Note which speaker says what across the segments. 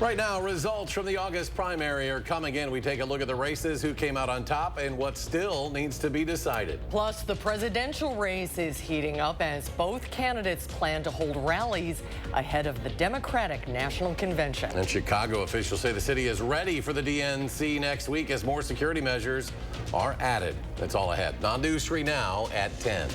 Speaker 1: Right now, results from the August primary are coming in. We take a look at the races, who came out on top, and what still needs to be decided.
Speaker 2: Plus, the presidential race is heating up as both candidates plan to hold rallies ahead of the Democratic National Convention.
Speaker 1: And Chicago officials say the city is ready for the DNC next week as more security measures are added. That's all ahead. Non-News 3 now at 10.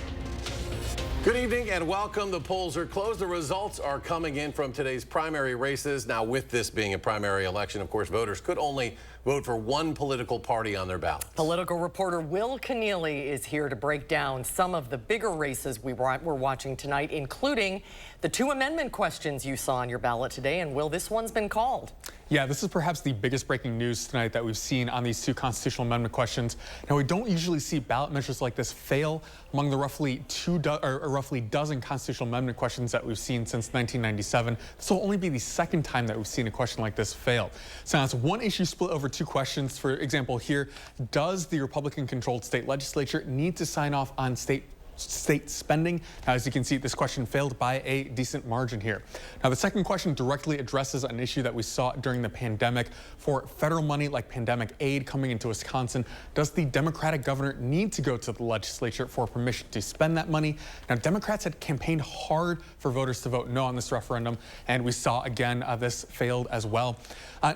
Speaker 1: Good evening and welcome. The polls are closed. The results are coming in from today's primary races. Now, with this being a primary election, of course, voters could only vote for one political party on their ballot.
Speaker 2: Political reporter Will Keneally is here to break down some of the bigger races we're watching tonight, including the 2 amendment questions you saw on your ballot today. And Will, this one's been called.
Speaker 3: Yeah, this is perhaps the biggest breaking news tonight that we've seen on these 2 constitutional amendment questions. Now, we don't usually see ballot measures like this fail among the roughly dozen constitutional amendment questions that we've seen since 1997. This will only be the second time that we've seen a question like this fail. So now it's one issue split over 2 questions. For example, here, does the Republican-controlled state legislature need to sign off on state spending? Now, as you can see, this question failed by a decent margin here. Now, the second question directly addresses an issue that we saw during the pandemic. For federal money like pandemic aid coming into Wisconsin, does the Democratic governor need to go to the legislature for permission to spend that money? Now, Democrats had campaigned hard for voters to vote no on this referendum, and we saw again this failed as well.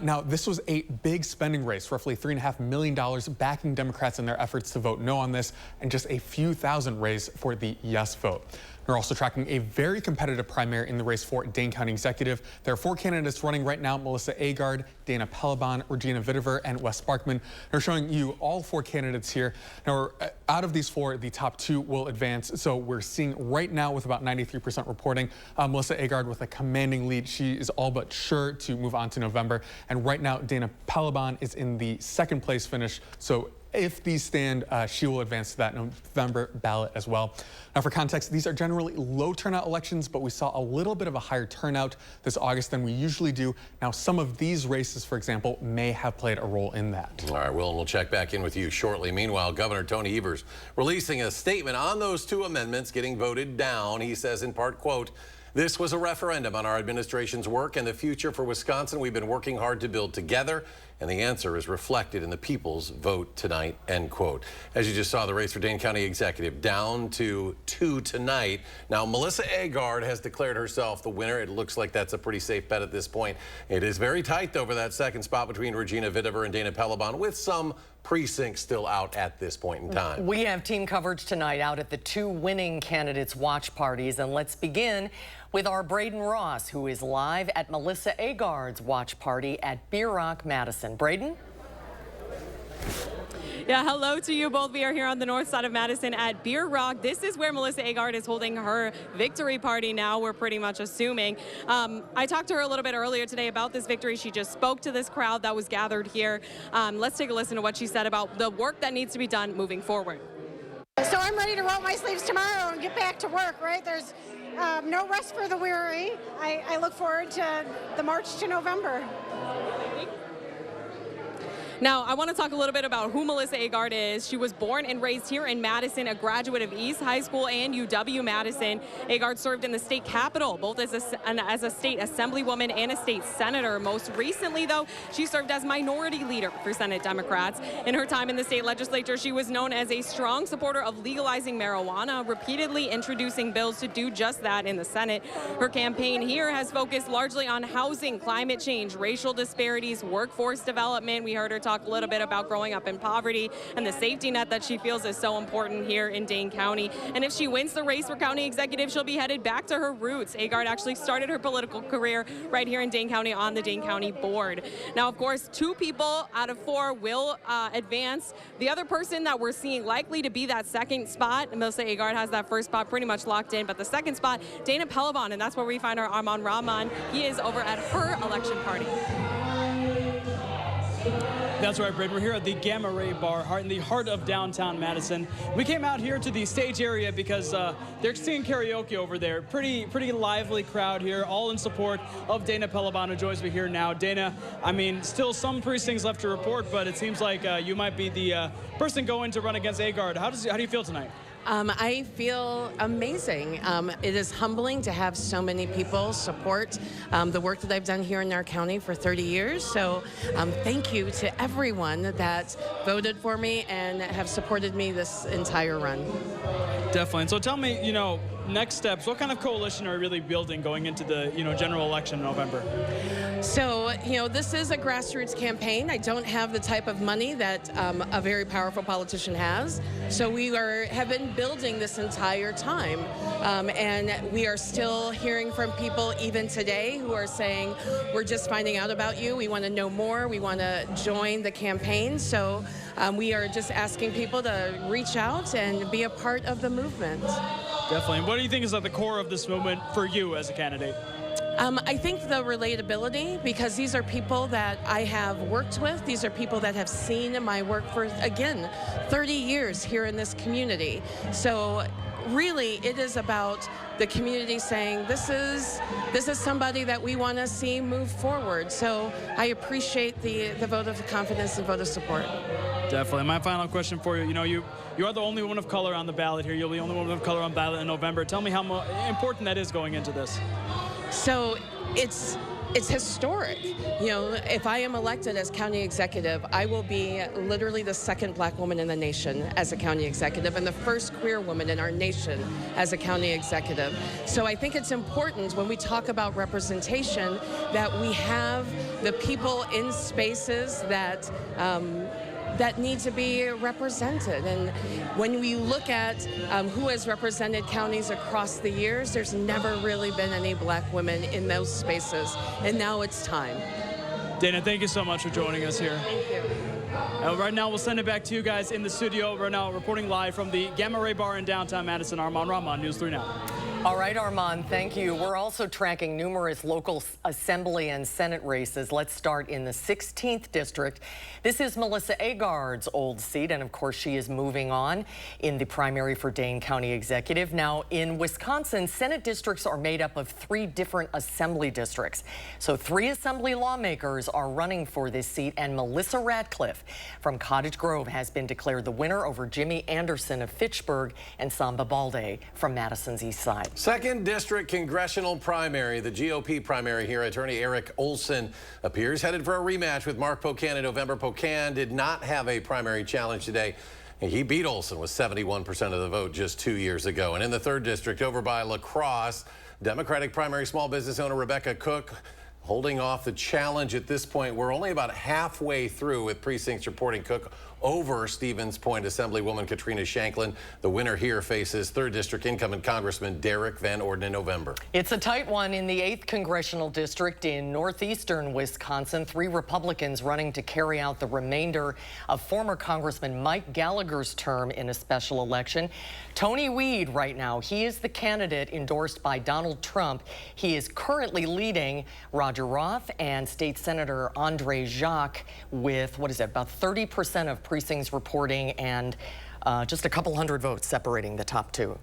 Speaker 3: Now, this was a big spending race, roughly $3.5 million backing Democrats in their efforts to vote no on this, and just a few thousand raised for the yes vote. We're also tracking a very competitive primary in the race for Dane County Executive. There are 4 candidates running right now: Melissa Agard, Dana Pelabon, Regina Vitiver, and Wes Sparkman. They're showing you all 4 candidates here. Now, out of these 4, the top 2 will advance. So we're seeing right now, with about 93% reporting, Melissa Agard with a commanding lead. She is all but sure to move on to November. And right now, Dana Pelabon is in the 2nd place finish. So if these stand, she will advance to that November ballot as well. Now, for context, these are generally low turnout elections, but we saw a little bit of a higher turnout this August than we usually do. Now, some of these races, for example, may have played a role in that.
Speaker 1: All right, Will, and we'll check back in with you shortly. Meanwhile, Governor Tony Evers releasing a statement on those 2 amendments getting voted down. He says in part, quote, "This was a referendum on our administration's work and the future for Wisconsin. We've been working hard to build together, and the answer is reflected in the people's vote tonight," end quote. As you just saw, the race for Dane County Executive down to 2 tonight. Now, Melissa Agard has declared herself the winner. It looks like that's a pretty safe bet at this point. It is very tight, though, for that 2nd spot between Regina Vitiver and Dana Pelabon, with some precincts still out at this point in time.
Speaker 2: We have team coverage tonight out at the 2 winning candidates' watch parties, and let's begin with our Braden Ross, who is live at Melissa Agard's watch party at Beer Rock, Madison. Braden?
Speaker 4: Yeah, hello to you both. We are here on the north side of Madison at Beer Rock. This is where Melissa Agard is holding her victory party now, we're pretty much assuming. I talked to her a little bit earlier today about this victory. She just spoke to this crowd that was gathered here. Let's take a listen to what she said about the work that needs to be done moving forward.
Speaker 5: So I'm ready to roll my sleeves tomorrow and get back to work, right? There's no rest for the weary. I look forward to the march to November.
Speaker 4: Now, I want to talk a little bit about who Melissa Agard is. She was born and raised here in Madison, a graduate of East High School and UW-Madison. Agard served in the state capitol, both as a state assemblywoman and a state senator. Most recently, though, she served as minority leader for Senate Democrats. In her time in the state legislature, she was known as a strong supporter of legalizing marijuana, repeatedly introducing bills to do just that in the Senate. Her campaign here has focused largely on housing, climate change, racial disparities, workforce development. We heard her talk a little bit about growing up in poverty and the safety net that she feels is so important here in Dane County. And if she wins the race for county executive, she'll be headed back to her roots. Agard actually started her political career right here in Dane County on the Dane County board. Now, of course, 2 people out of 4 will advance. The other person that we're seeing likely to be that 2nd spot, Melissa Agard has that 1st spot pretty much locked in, but the 2nd spot, Dana Pelabon, and that's where we find our Armand Rahman. He is over at her election party.
Speaker 6: That's right, Brad. We're here at the Gamma Ray Bar in the heart of downtown Madison. We came out here to the stage area because they're singing karaoke over there. Pretty lively crowd here, all in support of Dana Pelabon, who joins me here now. Dana, I mean, still some precincts left to report, but it seems like you might be the person going to run against Agard. How do you feel tonight?
Speaker 7: I feel amazing. It is humbling to have so many people support the work that I've done here in our county for 30 years. So thank you to everyone that voted for me and have supported me this entire run.
Speaker 6: Definitely. And so tell me, next steps, what kind of coalition are you really building going into the, general election in November?
Speaker 7: So, this is a grassroots campaign. I don't have the type of money that a very powerful politician has. So we have been building this entire time. And we are still hearing from people even today who are saying, we're just finding out about you. We want to know more. We want to join the campaign. So we are just asking people to reach out and be a part of the movement.
Speaker 6: Definitely. And what do you think is at the core of this movement for you as a candidate?
Speaker 7: I think the relatability, because these are people that I have worked with. These are people that have seen my work for, again, 30 years here in this community. So really, it is about the community saying, this is somebody that we want to see move forward. So I appreciate the vote of confidence and vote of support.
Speaker 6: Definitely. My final question for you, you are the only woman of color on the ballot here. You'll be the only woman of color on the ballot in November. Tell me how important that is going into this.
Speaker 7: So it's historic. If I am elected as county executive, I will be literally the second black woman in the nation as a county executive and the first queer woman in our nation as a county executive. So I think it's important when we talk about representation that we have the people in spaces that need to be represented. And when we look at who has represented counties across the years, there's never really been any black women in those spaces. And now it's time.
Speaker 6: Dana, thank you so much for joining us here.
Speaker 7: Thank you.
Speaker 6: Right now, we'll send it back to you guys in the studio. Right now, reporting live from the Gamma Ray Bar in downtown Madison, Armand Rahman, News 3 Now.
Speaker 2: All right, Armand, thank you. We're also tracking numerous local assembly and Senate races. Let's start in the 16th district. This is Melissa Agard's old seat, and of course she is moving on in the primary for Dane County Executive. Now, in Wisconsin, Senate districts are made up of 3 different assembly districts. So 3 assembly lawmakers are running for this seat, and Melissa Ratcliffe from Cottage Grove has been declared the winner over Jimmy Anderson of Fitchburg and Samba Balde from Madison's East Side.
Speaker 1: Second District Congressional Primary, the GOP primary here. Attorney Eric Olson appears headed for a rematch with Mark Pocan in November. Pocan did not have a primary challenge today. He beat Olson with 71% of the vote just 2 years ago. And in the 3rd District, over by La Crosse, Democratic primary small business owner Rebecca Cook holding off the challenge at this point. We're only about halfway through with precincts reporting Cook over Stevens Point Assemblywoman Katrina Shanklin. The winner here faces 3rd District incumbent Congressman Derek Van Orden in November.
Speaker 2: It's a tight one in the 8th Congressional District in northeastern Wisconsin. 3 Republicans running to carry out the remainder of former Congressman Mike Gallagher's term in a special election. Tony Weed right now, he is the candidate endorsed by Donald Trump. He is currently leading Roger Roth and State Senator Andre Jacques with, about 30% of precincts reporting and just a couple hundred votes separating the top 2.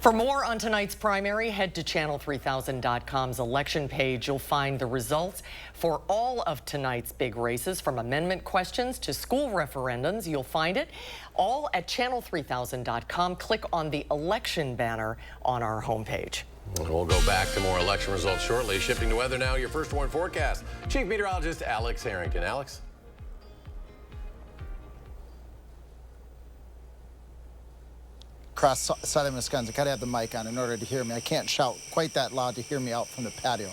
Speaker 2: For more on tonight's primary, head to channel3000.com's election page. You'll find the results for all of tonight's big races, from amendment questions to school referendums. You'll find it all at channel3000.com. Click on the election banner on our homepage.
Speaker 1: We'll go back to more election results shortly. Shifting to weather now, your first warn forecast. Chief Meteorologist Alex Harrington. Alex?
Speaker 8: Across southern Wisconsin. Got to have the mic on in order to hear me. I can't shout quite that loud to hear me out from the patio.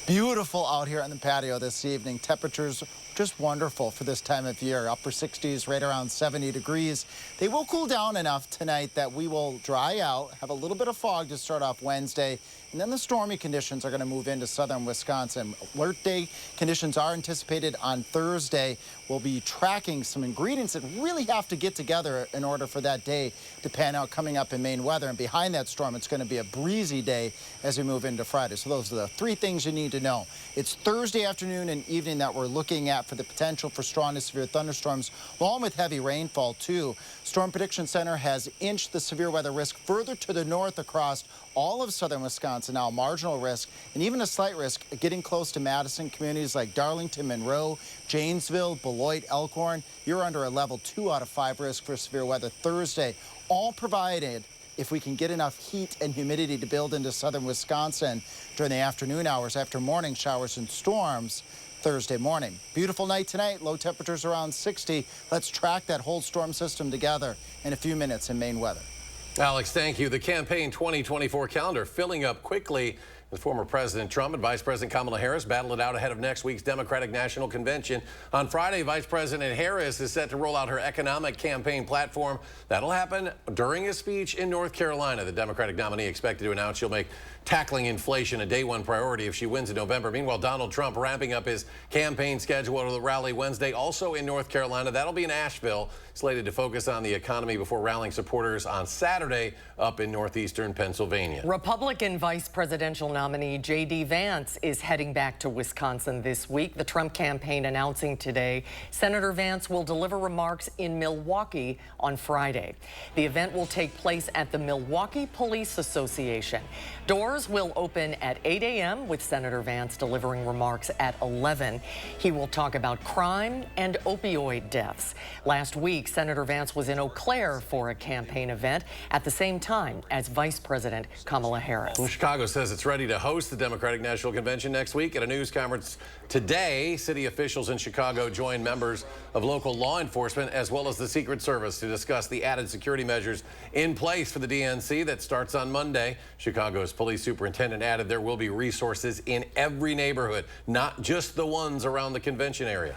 Speaker 8: Beautiful out here on the patio this evening. Temperatures just wonderful for this time of year. Upper 60s, right around 70 degrees. They will cool down enough tonight that we will dry out, have a little bit of fog to start off Wednesday, and then the stormy conditions are going to move into southern Wisconsin. Alert day conditions are anticipated on Thursday. We'll be tracking some ingredients that really have to get together in order for that day to pan out coming up in Maine weather. And behind that storm, it's going to be a breezy day as we move into Friday. So those are the 3 things you need to know. It's Thursday afternoon and evening that we're looking at for the potential for strong to severe thunderstorms, along with heavy rainfall, too. Storm Prediction Center has inched the severe weather risk further to the north across all of southern Wisconsin now, marginal risk, and even a slight risk getting close to Madison. Communities like Darlington, Monroe, Janesville, Beloit, Elkhorn, you're under a level 2 out of 5 risk for severe weather Thursday, all provided if we can get enough heat and humidity to build into southern Wisconsin during the afternoon hours after morning showers and storms Thursday morning. Beautiful night tonight, low temperatures around 60. Let's track that whole storm system together in a few minutes in Maine weather.
Speaker 1: Alex, thank you. The campaign 2024 calendar filling up quickly. The former President Trump and Vice President Kamala Harris battle it out ahead of next week's Democratic National Convention. On Friday, Vice President Harris is set to roll out her economic campaign platform. That'll happen during a speech in North Carolina. The Democratic nominee expected to announce she'll make tackling inflation a day one priority if she wins in November. Meanwhile, Donald Trump ramping up his campaign schedule to the rally Wednesday, also in North Carolina. That'll be in Asheville, slated to focus on the economy before rallying supporters on Saturday up in northeastern Pennsylvania.
Speaker 2: Republican vice presidential nominee J.D. Vance is heading back to Wisconsin this week. The Trump campaign announcing today Senator Vance will deliver remarks in Milwaukee on Friday. The event will take place at the Milwaukee Police Association. Doors will open at 8 a.m. with Senator Vance delivering remarks at 11. He will talk about crime and opioid deaths. Last week, Senator Vance was in Eau Claire for a campaign event at the same time as Vice President Kamala Harris.
Speaker 1: Well, Chicago says it's ready to host the Democratic National Convention next week. At a news conference today, city officials in Chicago joined members of local law enforcement as well as the Secret Service to discuss the added security measures in place for the DNC that starts on Monday. Chicago's police superintendent added there will be resources in every neighborhood, not just the ones around the convention area.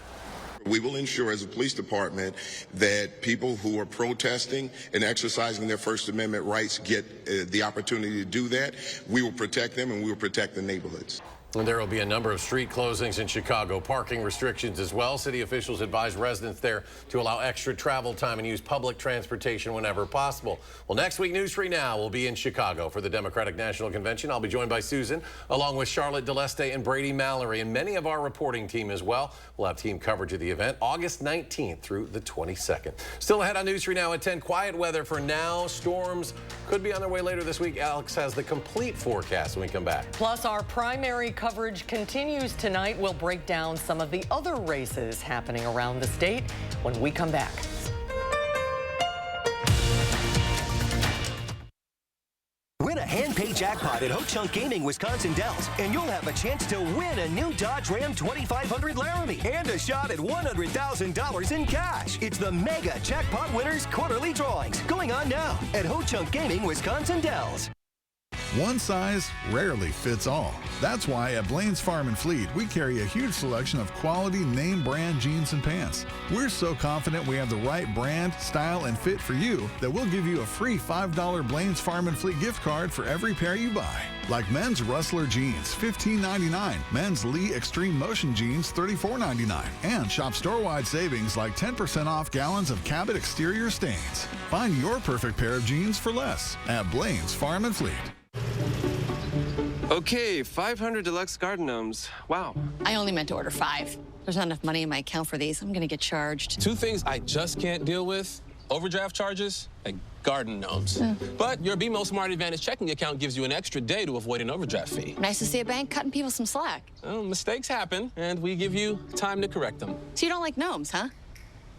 Speaker 9: We will ensure as a police department that people who are protesting and exercising their First Amendment rights get the opportunity to do that. We will protect them and we will protect the neighborhoods.
Speaker 1: And there will be a number of street closings in Chicago, parking restrictions as well. City officials advise residents there to allow extra travel time and use public transportation whenever possible. Well, next week, News 3 Now will be in Chicago for the Democratic National Convention. I'll be joined by Susan, along with Charlotte DeLeste and Brady Mallory, and many of our reporting team as well. We'll have team coverage of the event August 19th through the 22nd. Still ahead on News 3 Now at 10, quiet weather for now. Storms could be on their way later this week. Alex has the complete forecast when we come back.
Speaker 2: Plus, our primary coverage continues tonight. We'll break down some of the other races happening around the state when we come back.
Speaker 10: Win a hand-pay jackpot at Ho Chunk Gaming Wisconsin Dells, and you'll have a chance to win a new Dodge Ram 2500 Laramie and a shot at $100,000 in cash. It's the Mega Jackpot Winners Quarterly Drawings going on now at Ho Chunk Gaming Wisconsin Dells.
Speaker 11: One size rarely fits all. That's why at Blaine's Farm and Fleet, we carry a huge selection of quality name brand jeans and pants. We're so confident we have the right brand, style, and fit for you that we'll give you a free $5 Blaine's Farm and Fleet gift card for every pair you buy. Like men's Rustler jeans, $15.99. Men's Lee Extreme Motion jeans, $34.99. And shop store-wide savings like 10% off gallons of Cabot exterior stains. Find your perfect pair of jeans for less at Blaine's Farm and Fleet.
Speaker 12: Okay, 500 deluxe garden gnomes. Wow.
Speaker 13: I only meant to order 5. There's not enough money in my account for these. I'm gonna get charged.
Speaker 12: 2 things I just can't deal with: overdraft charges and garden gnomes. But your BMO Smart Advantage checking account gives you an extra day to avoid an overdraft fee.
Speaker 13: Nice to see a bank cutting people some slack.
Speaker 12: Well, mistakes happen, and we give you time to correct them.
Speaker 13: So you don't like gnomes, huh?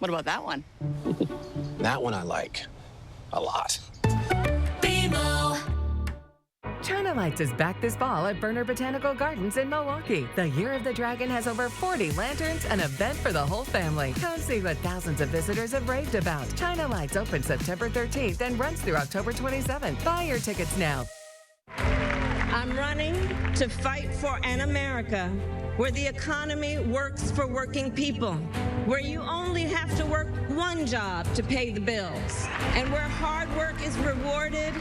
Speaker 13: What about that one?
Speaker 12: That one I like a lot.
Speaker 14: BMO. China Lights is back this fall at Berner Botanical Gardens in Milwaukee. The Year of the Dragon has over 40 lanterns, an event for the whole family. Come see what thousands of visitors have raved about. China Lights opens September 13th and runs through October 27th. Buy your tickets now.
Speaker 15: I'm running to fight for an America where the economy works for working people, where you only have to work one job to pay the bills, and where hard work is rewarded,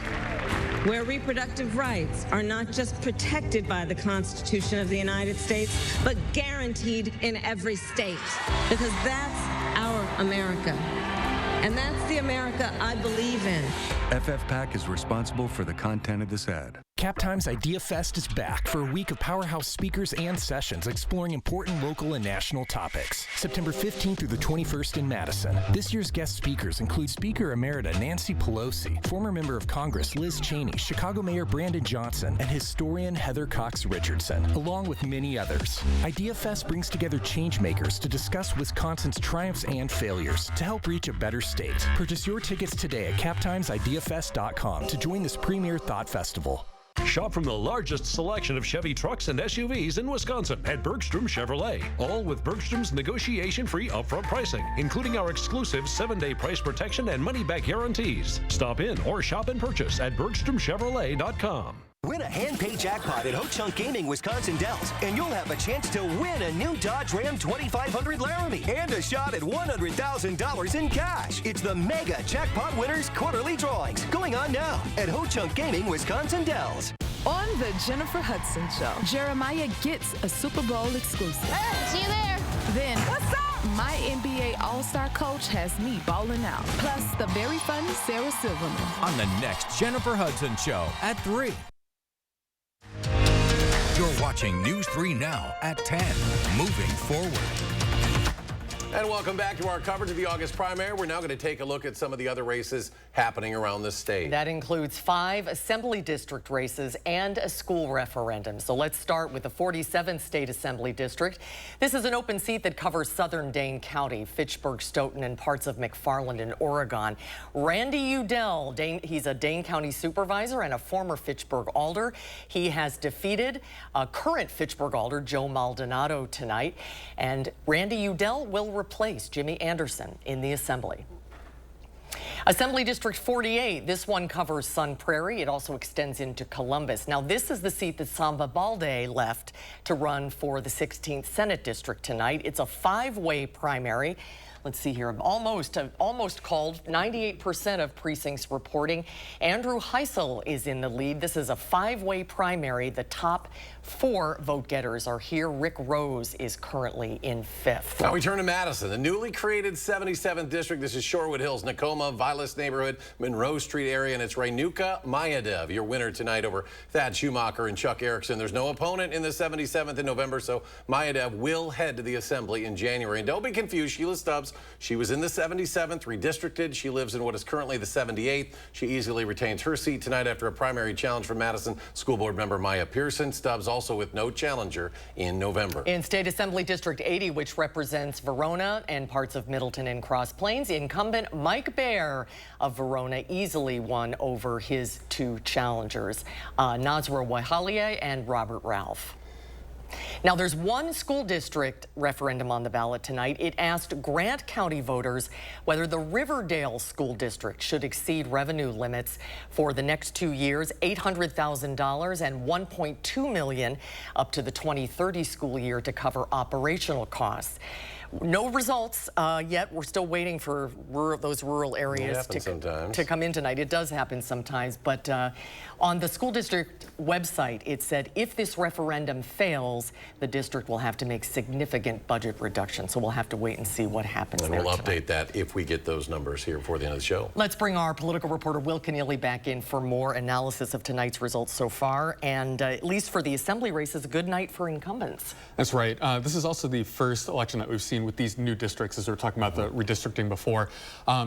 Speaker 15: where reproductive rights are not just protected by the Constitution of the United States, but guaranteed in every state, because that's our America. And that's the America I believe in.
Speaker 16: FFPAC is responsible for the content of this ad. Cap Times Idea Fest is back for a week of powerhouse speakers and sessions exploring important local and national topics. September 15th through the 21st in Madison. This year's guest speakers include Speaker Emerita Nancy Pelosi, former member of Congress Liz Cheney, Chicago Mayor Brandon Johnson, and historian Heather Cox Richardson, along with many others. Idea Fest brings together changemakers to discuss Wisconsin's triumphs and failures to help reach a better state. Purchase your tickets today at captimesideafest.com to join this premier thought festival.
Speaker 17: Shop from the largest selection of Chevy trucks and SUVs in Wisconsin at Bergstrom Chevrolet. All with Bergstrom's negotiation-free upfront pricing, including our exclusive 7-day price protection and money-back guarantees. Stop in or shop and purchase at BergstromChevrolet.com.
Speaker 10: Win a hand-pay jackpot at Ho Chunk Gaming Wisconsin Dells, and you'll have a chance to win a new Dodge Ram 2500 Laramie and a shot at $100,000 in cash. It's the Mega Jackpot Winners Quarterly Drawings going on now at Ho Chunk Gaming Wisconsin Dells.
Speaker 18: On the Jennifer Hudson Show, Jeremiah gets a Super Bowl exclusive.
Speaker 19: Hey, see you there.
Speaker 18: Then, what's up? My NBA All-Star coach has me balling out. Plus, the very funny Sarah Silverman.
Speaker 20: On the next Jennifer Hudson Show at 3. You're watching News 3 Now at 10. Moving forward.
Speaker 1: And welcome back to our coverage of the August primary. We're now going to take a look at some of the other races happening around the state.
Speaker 2: That includes 5 assembly district races and a school referendum. So let's start with the 47th State Assembly District. This is an open seat that covers southern Dane County, Fitchburg, Stoughton, and parts of McFarland in Oregon. Randy Udell, he's a Dane County supervisor and a former Fitchburg alder. He has defeated current Fitchburg alder Joe Maldonado tonight. And Randy Udell will replace Jimmy Anderson in the Assembly. Assembly District 48, this one covers Sun Prairie. It also extends into Columbus. Now, this is the seat that Samba Balde left to run for the 16th Senate District tonight. It's a 5-way primary. Let's see here, almost called, 98% of precincts reporting. Andrew Heisel is in the lead. This is a 5-way primary. The top 4 vote getters are here. Rick Rose is currently in 5th.
Speaker 1: Now we turn to Madison, the newly created 77th district. This is Shorewood Hills, Nakoma, Vilas neighborhood, Monroe Street area, and it's Rainuka Mayadev, your winner tonight over Thad Schumacher and Chuck Erickson. There's no opponent in the 77th in November, so Mayadev will head to the Assembly in January. And don't be confused, Sheila Stubbs, she was in the 77th, redistricted. She lives in what is currently the 78th. She easily retains her seat tonight after a primary challenge from Madison School Board member Maya Pearson. Stubbs also with no challenger in November.
Speaker 2: In State Assembly District 80, which represents Verona and parts of Middleton and Cross Plains, incumbent Mike Baer of Verona easily won over his 2 challengers, Nazra Wahalia and Robert Ralph. Now, there's one school district referendum on the ballot tonight. It asked Grant County voters whether the Riverdale School District should exceed revenue limits for the next 2 years, $800,000 and $1.2 million up to the 2030 school year to cover operational costs. No results yet. We're still waiting for those rural areas to come in tonight. It does happen sometimes, but on the school district website, it said if this referendum fails, the district will have to make significant budget reductions. So we'll have to wait and see what happens there.
Speaker 1: And we'll update that if we get those numbers here before the end of the show.
Speaker 2: Let's bring our political reporter Will Keneally back in for more analysis of tonight's results so far. And at least for the assembly races, a good night for incumbents.
Speaker 3: That's right. This is also the first election that we've seen with these new districts, as we were talking about the redistricting before.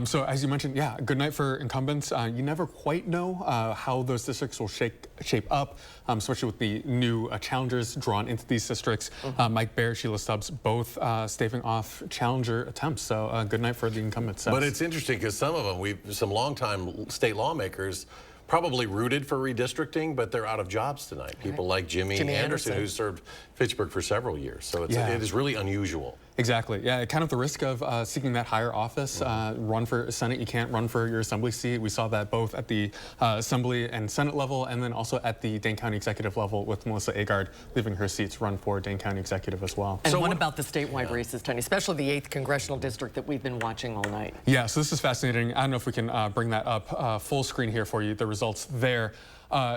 Speaker 3: So as you mentioned, yeah, good night for incumbents. You never quite know how those districts will shape up, especially with the new challengers drawn into these districts. Mike Baer, Sheila Stubbs, both staving off challenger attempts. So good night for the incumbents.
Speaker 1: But it's interesting because some of them, some longtime state lawmakers probably rooted for redistricting, but they're out of jobs tonight. People like Jimmy Anderson, who served Fitchburg for several years. So it is really unusual.
Speaker 3: Exactly. Yeah, kind of the risk of seeking that higher office. Run for Senate, you can't run for your assembly seat. We saw that both at the assembly and Senate level, and then also at the Dane County executive level with Melissa Agard leaving her seat to run for Dane County executive as well.
Speaker 2: And so what about the statewide races, Tony, especially the 8th congressional district that we've been watching all night?
Speaker 3: Yeah, so this is fascinating. I don't know if we can bring that up full screen here for you, the results there.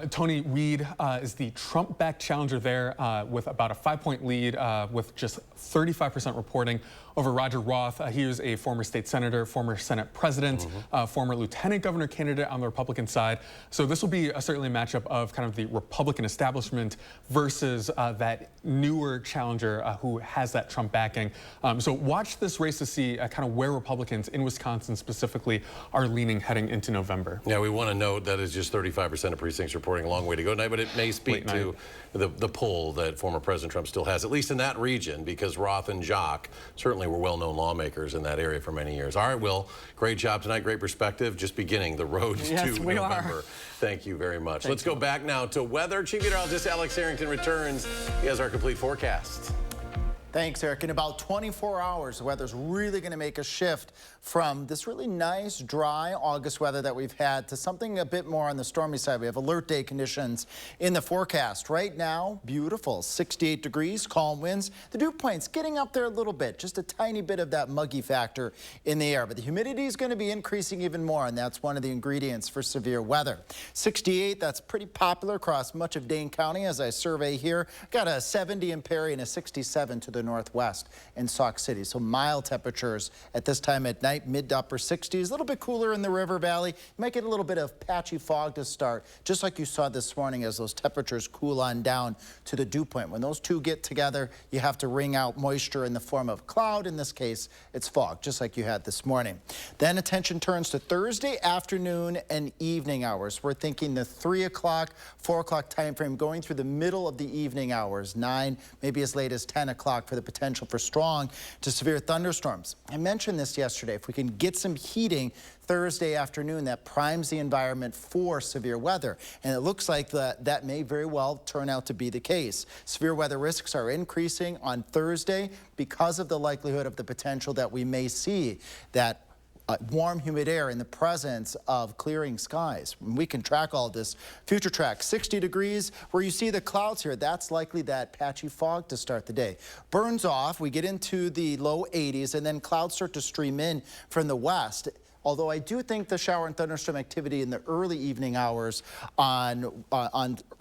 Speaker 3: Tony Weed is the Trump-backed challenger there with about a 5-point lead with just 35% reporting over Roger Roth. He was a former state senator, former Senate president, former lieutenant governor candidate on the Republican side. So this will be certainly a matchup of kind of the Republican establishment versus that newer challenger who has that Trump backing. So watch this race to see kind of where Republicans in Wisconsin specifically are leaning heading into November.
Speaker 1: Yeah, we want to note that is just 35% of precincts reporting, a long way to go tonight, but it may speak to the pull that former President Trump still has, at least in that region, because Roth and Jock certainly were well-known lawmakers in that area for many years. All right, Will, great job tonight, great perspective, just beginning the road to November. Thank you very much. Let's go back now to weather. Chief Meteorologist Alex Harrington returns. He has our complete forecast.
Speaker 8: Thanks, Eric. In about 24 hours, the weather's really going to make a shift from this really nice, dry August weather that we've had to something a bit more on the stormy side. We have alert day conditions in the forecast. Right now, beautiful, 68 degrees, calm winds. The dew point's getting up there a little bit, just a tiny bit of that muggy factor in the air. But the humidity is going to be increasing even more, and that's one of the ingredients for severe weather. 68, that's pretty popular across much of Dane County as I survey here. Got a 70 in Perry and a 67 to the northwest in Sauk City. So mild temperatures at this time at night, mid to upper 60s, a little bit cooler in the River Valley. You might get a little bit of patchy fog to start, just like you saw this morning as those temperatures cool on down to the dew point. When those two get together, you have to wring out moisture in the form of cloud. In this case, it's fog, just like you had this morning. Then attention turns to Thursday afternoon and evening hours. We're thinking the 3 o'clock, 4 o'clock time frame going through the middle of the evening hours, 9, maybe as late as 10 o'clock for the potential for strong to severe thunderstorms. I mentioned this yesterday. If we can get some heating Thursday afternoon, that primes the environment for severe weather. And it looks like that may very well turn out to be the case. Severe weather risks are increasing on Thursday because of the likelihood of the potential that we may see that warm, humid air in the presence of clearing skies. We can track all of this. Future track, 60 degrees. Where you see the clouds here, that's likely that patchy fog to start the day. Burns off, we get into the low 80s, and then clouds start to stream in from the west. Although I do think the shower and thunderstorm activity in the early evening hours on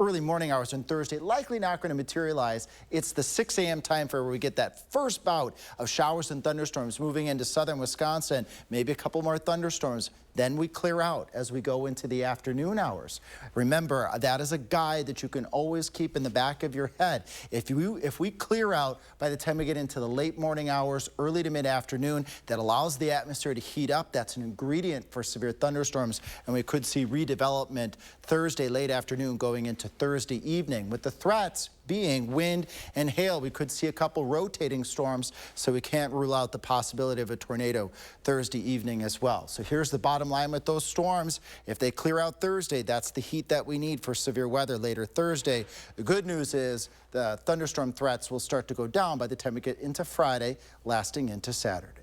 Speaker 8: early morning hours on Thursday likely not going to materialize. It's the 6 a.m. time frame where we get that first bout of showers and thunderstorms moving into southern Wisconsin, maybe a couple more thunderstorms. Then we clear out as we go into the afternoon hours. Remember, that is a guide that you can always keep in the back of your head. If we clear out by the time we get into the late morning hours, early to mid-afternoon, that allows the atmosphere to heat up. That's an ingredient for severe thunderstorms, and we could see redevelopment Thursday late afternoon going into Thursday evening. With the threats being wind and hail, we could see a couple rotating storms, so we can't rule out the possibility of a tornado Thursday evening as well. So here's the bottom line with those storms. If they clear out Thursday, that's the heat that we need for severe weather later Thursday. The good news is the thunderstorm threats will start to go down by the time we get into Friday, lasting into Saturday.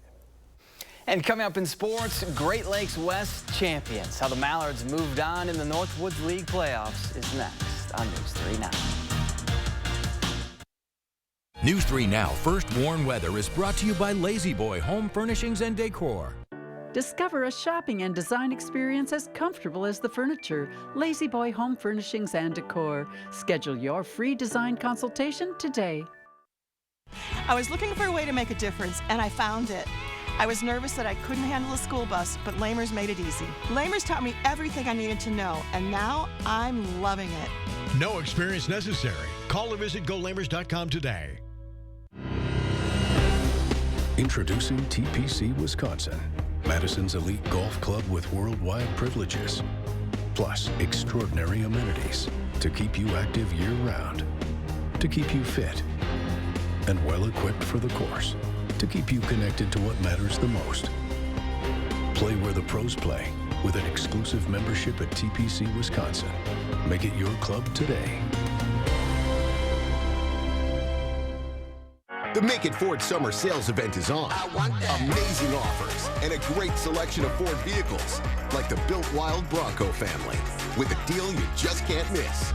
Speaker 19: And coming up in sports, Great Lakes West champions. How the Mallards moved on in the Northwoods League playoffs is next on News 3 Now.
Speaker 20: News 3 Now First Warn Weather is brought to you by Lazy Boy Home Furnishings and Decor.
Speaker 21: Discover a shopping and design experience as comfortable as the furniture. Lazy Boy Home Furnishings and Decor. Schedule your free design consultation today.
Speaker 22: I was looking for a way to make a difference, and I found it. I was nervous that I couldn't handle a school bus, but Lamers made it easy. Lamers taught me everything I needed to know, and now I'm loving it.
Speaker 23: No experience necessary. Call or visit GoLamers.com today.
Speaker 24: Introducing TPC Wisconsin, Madison's elite golf club with worldwide privileges, plus extraordinary amenities to keep you active year-round, to keep you fit and well-equipped for the course, to keep you connected to what matters the most. Play where the pros play with an exclusive membership at TPC Wisconsin. Make it your club today.
Speaker 25: The Make It Ford Summer Sales Event is on. Amazing offers and a great selection of Ford vehicles, like the Built Wild Bronco family, with a deal you just can't miss.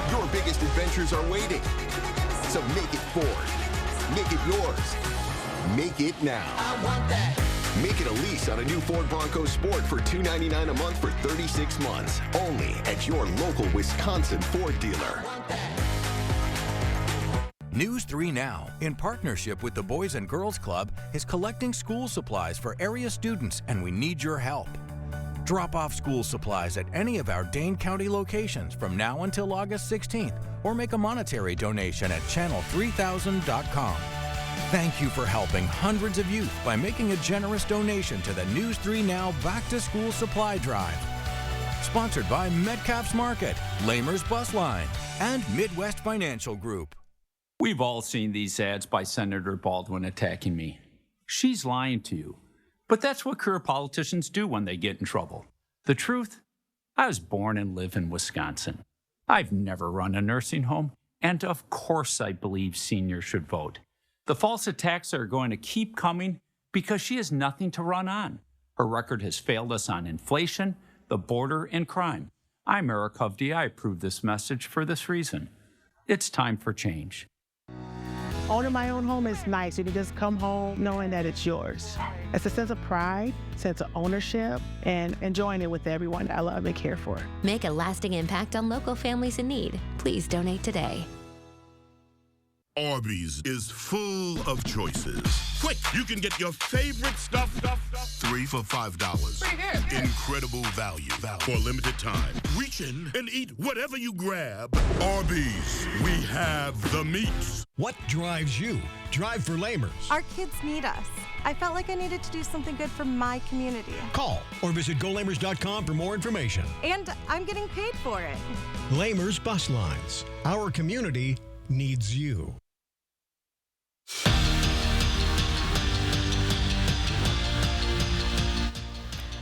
Speaker 25: Your biggest adventures are waiting. So make it Ford. Make it yours. Make it now. I want that. Make it a lease on a new Ford Bronco Sport for $299 a month for 36 months. Only at your local Wisconsin Ford dealer.
Speaker 20: News 3 Now, in partnership with the Boys and Girls Club, is collecting school supplies for area students, and we need your help. Drop off school supplies at any of our Dane County locations from now until August 16th, or make a monetary donation at channel3000.com. Thank you for helping hundreds of youth by making a generous donation to the News 3 Now Back to School Supply Drive. Sponsored by Metcalf's Market, Lamer's Bus Line, and Midwest Financial Group.
Speaker 4: We've all seen these ads by Senator Baldwin attacking me. She's lying to you. But that's what career politicians do when they get in trouble. The truth? I was born and live in Wisconsin. I've never run a nursing home, and of course I believe seniors should vote. The false attacks are going to keep coming because she has nothing to run on. Her record has failed us on inflation, the border, and crime. I'm Eric Hovde. I approve this message for this reason. It's time for change.
Speaker 5: Owning my own home is nice. You can just come home knowing that it's yours. It's a sense of pride, sense of ownership, and enjoying it with everyone I love and care for.
Speaker 6: Make a lasting impact on local families in need. Please donate today.
Speaker 7: Arby's is full of choices. Quick, you can get your favorite stuff 3 for $5. Incredible value for a limited time. Reach in and eat whatever you grab. Arby's, we have the meats.
Speaker 23: What drives you? Drive for Lamers.
Speaker 9: Our kids need us. I felt like I needed to do something good for my community.
Speaker 23: Call or visit GoLamers.com for more information.
Speaker 9: And I'm getting paid for it.
Speaker 23: Lamers Bus Lines. Our community needs you.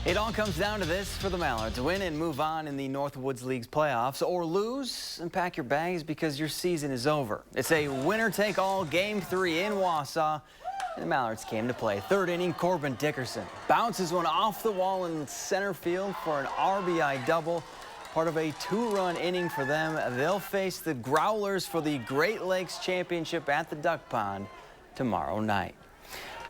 Speaker 19: It all comes down to this for the Mallards. Win and move on in the Northwoods League's playoffs, or lose and pack your bags because your season is over. It's a winner-take-all Game 3 in Wausau, and the Mallards came to play. Third inning, Corbin Dickerson bounces one off the wall in center field for an RBI double. Part of a 2-run inning for them. They'll face the Growlers for the Great Lakes Championship at the Duck Pond tomorrow night.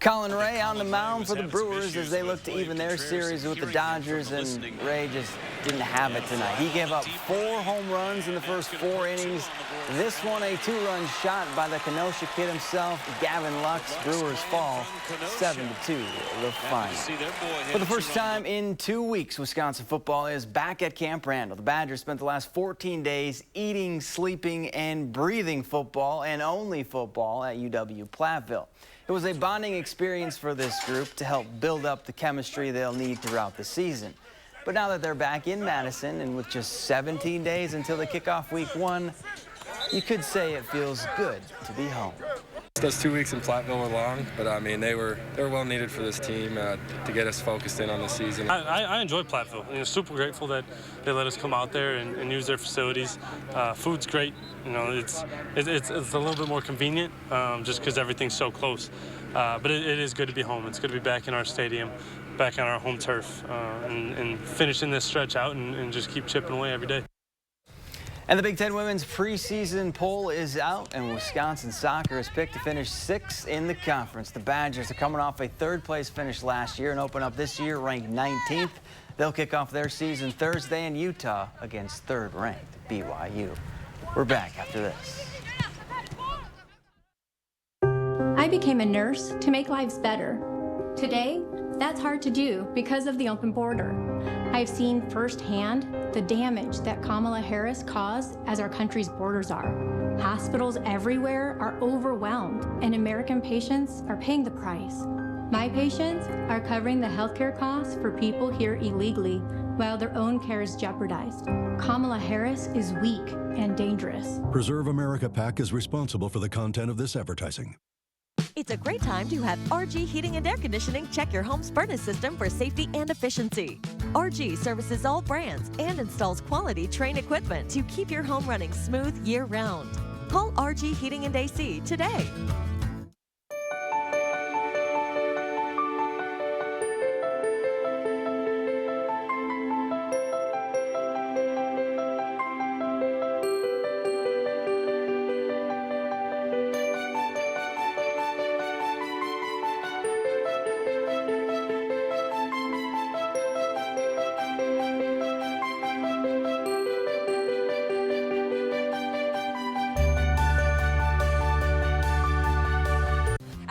Speaker 19: Colin Ray on the mound for the Brewers as they look to even their series with the Dodgers, and Ray just didn't have it tonight. He gave up 4 home runs in the first 4 innings. This one a 2-run shot by the Kenosha kid himself, Gavin Lux. Brewers fall 7-2, the final. For the first time in 2 weeks, Wisconsin football is back at Camp Randall. The Badgers spent the last 14 days eating, sleeping, and breathing football, and only football, at UW-Platteville. It was a bonding experience for this group to help build up the chemistry they'll need throughout the season. But now that they're back in Madison, and with just 17 days until they kick off week 1, you could say it feels good to be home.
Speaker 26: Those 2 weeks in Platteville were long, but I mean they were well needed for this team to get us focused in on the season.
Speaker 27: I enjoyed Platteville. You know, super grateful that they let us come out there and use their facilities. Food's great. You know, it's a little bit more convenient just because everything's so close. But it is good to be home. It's good to be back in our stadium, back on our home turf, and finishing this stretch out and just keep chipping away every day.
Speaker 19: And the Big Ten women's preseason poll is out, and Wisconsin soccer is picked to finish 6th in the conference. The Badgers are coming off a 3rd-place finish last year and open up this year ranked 19th. They'll kick off their season Thursday in Utah against 3rd-ranked BYU. We're back after this.
Speaker 28: I became a nurse to make lives better. Today, that's hard to do because of the open border. I've seen firsthand the damage that Kamala Harris caused as our country's borders are. Hospitals everywhere are overwhelmed, and American patients are paying the price. My patients are covering the healthcare costs for people here illegally while their own care is jeopardized. Kamala Harris is weak and dangerous.
Speaker 29: Preserve America PAC is responsible for the content of this advertising.
Speaker 30: It's a great time to have RG Heating and Air Conditioning check your home's furnace system for safety and efficiency. RG services all brands and installs quality Trane equipment to keep your home running smooth year-round. Call RG Heating and AC today.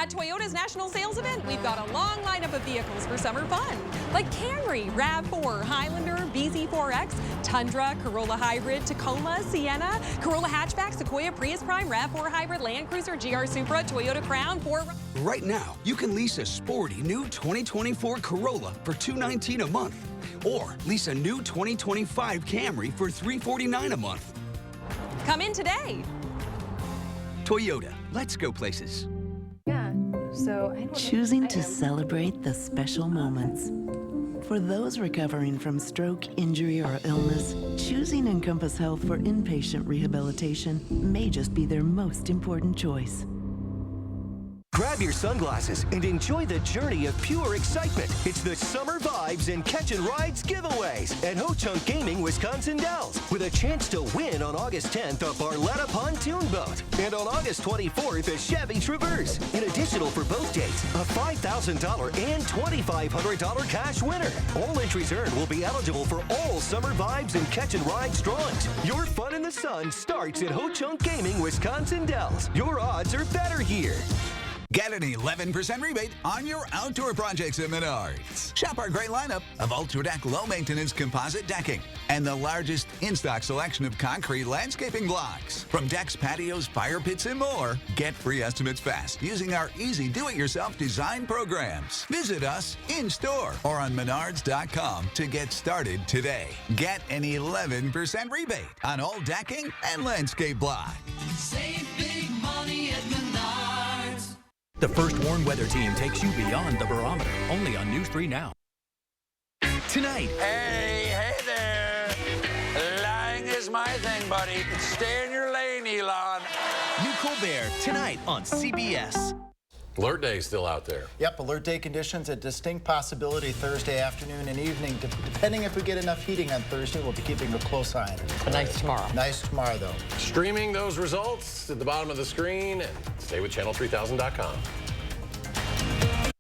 Speaker 2: At Toyota's National Sales Event, we've got a long lineup of vehicles for summer fun, like Camry, RAV4, Highlander, BZ4X, Tundra, Corolla Hybrid, Tacoma, Sienna, Corolla Hatchback, Sequoia, Prius Prime, RAV4 Hybrid, Land Cruiser, GR Supra, Toyota Crown, Ford.
Speaker 10: Right now, you can lease a sporty new 2024 Corolla for $219 a month, or lease a new 2025 Camry for $349 a month.
Speaker 2: Come in today.
Speaker 10: Toyota, let's go places.
Speaker 11: Choosing to celebrate the special moments. For those recovering from stroke, injury, or illness, choosing Encompass Health for inpatient rehabilitation may just be their most important choice.
Speaker 12: Grab your sunglasses and enjoy the journey of pure excitement. It's the Summer Vibes and Catch and Rides giveaways at Ho-Chunk Gaming, Wisconsin Dells, with a chance to win on August 10th a Barletta pontoon boat and on August 24th a Chevy Traverse. In additional for both dates, a $5,000 and $2,500 cash winner. All entries earned will be eligible for all Summer Vibes and Catch and Rides drawings. Your fun in the sun starts at Ho-Chunk Gaming, Wisconsin Dells. Your odds are better here.
Speaker 13: Get an 11% rebate on your outdoor projects at Menards. Shop our great lineup of UltraDeck low-maintenance composite decking and the largest in-stock selection of concrete landscaping blocks. From decks, patios, fire pits, and more, get free estimates fast using our easy do-it-yourself design programs. Visit us in-store or on Menards.com to get started today. Get an 11% rebate on all decking and landscape block.
Speaker 14: Save big money at Menards.
Speaker 15: The First Warn Weather Team takes you beyond the barometer, only on News 3 Now.
Speaker 16: Tonight. Hey there. Lying is my thing, buddy. Stay in your lane, Elon.
Speaker 15: New Colbert, tonight on CBS.
Speaker 1: Alert Day is still out there.
Speaker 8: Yep, alert day conditions, a distinct possibility Thursday afternoon and evening. Depending if we get enough heating on Thursday, we'll be keeping a close eye on it.
Speaker 17: Nice tomorrow.
Speaker 8: Nice tomorrow, though.
Speaker 1: Streaming those results at the bottom of the screen, and stay with channel3000.com.